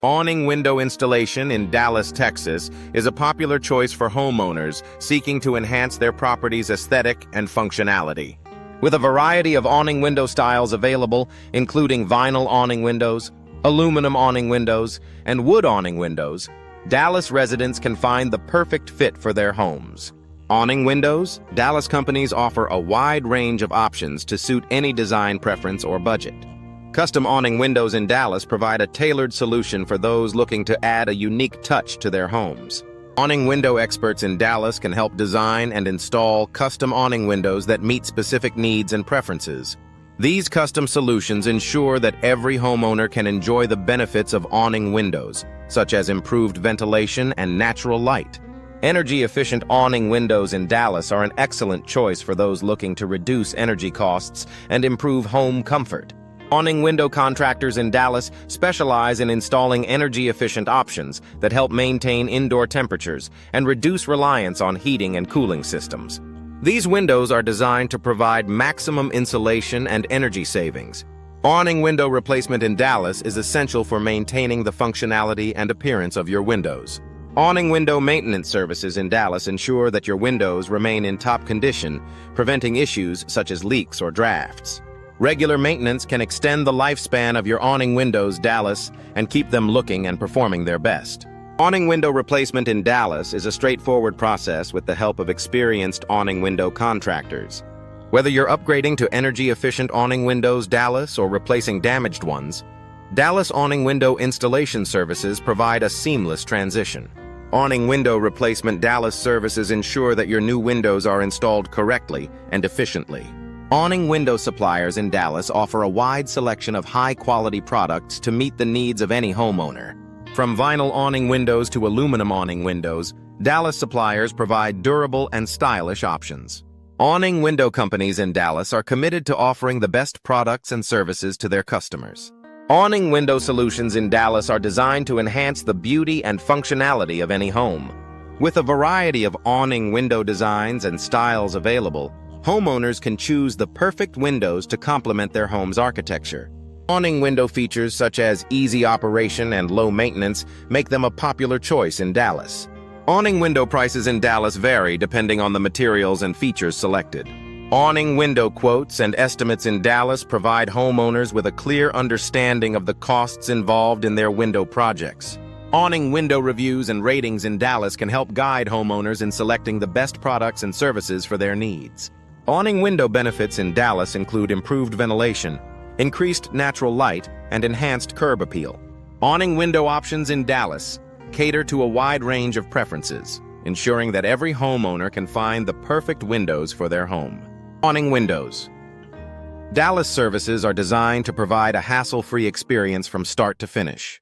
Awning window installation in Dallas, Texas, is a popular choice for homeowners seeking to enhance their property's aesthetic and functionality. With a variety of awning window styles available, including vinyl awning windows, aluminum awning windows, and wood awning windows, Dallas residents can find the perfect fit for their homes. Awning Windows Dallas companies offer a wide range of options to suit any design preference or budget. Custom awning windows in Dallas provide a tailored solution for those looking to add a unique touch to their homes. Awning window experts in Dallas can help design and install custom awning windows that meet specific needs and preferences. These custom solutions ensure that every homeowner can enjoy the benefits of awning windows, such as improved ventilation and natural light. Energy-efficient awning windows in Dallas are an excellent choice for those looking to reduce energy costs and improve home comfort. Awning window contractors in Dallas specialize in installing energy-efficient options that help maintain indoor temperatures and reduce reliance on heating and cooling systems. These windows are designed to provide maximum insulation and energy savings. Awning window replacement in Dallas is essential for maintaining the functionality and appearance of your windows. Awning window maintenance services in Dallas ensure that your windows remain in top condition, preventing issues such as leaks or drafts. Regular maintenance can extend the lifespan of your Awning Windows Dallas and keep them looking and performing their best. Awning window replacement in Dallas is a straightforward process with the help of experienced awning window contractors. Whether you're upgrading to energy-efficient Awning Windows Dallas or replacing damaged ones, Dallas Awning Window Installation Services provide a seamless transition. Awning Window Replacement Dallas services ensure that your new windows are installed correctly and efficiently. Awning window suppliers in Dallas offer a wide selection of high-quality products to meet the needs of any homeowner. From vinyl awning windows to aluminum awning windows, Dallas suppliers provide durable and stylish options. Awning window companies in Dallas are committed to offering the best products and services to their customers. Awning window solutions in Dallas are designed to enhance the beauty and functionality of any home. With a variety of awning window designs and styles available, homeowners can choose the perfect windows to complement their home's architecture. Awning window features such as easy operation and low maintenance make them a popular choice in Dallas. Awning window prices in Dallas vary depending on the materials and features selected. Awning window quotes and estimates in Dallas provide homeowners with a clear understanding of the costs involved in their window projects. Awning window reviews and ratings in Dallas can help guide homeowners in selecting the best products and services for their needs. Awning window benefits in Dallas include improved ventilation, increased natural light, and enhanced curb appeal. Awning window options in Dallas cater to a wide range of preferences, ensuring that every homeowner can find the perfect windows for their home. Awning Windows Dallas services are designed to provide a hassle-free experience from start to finish.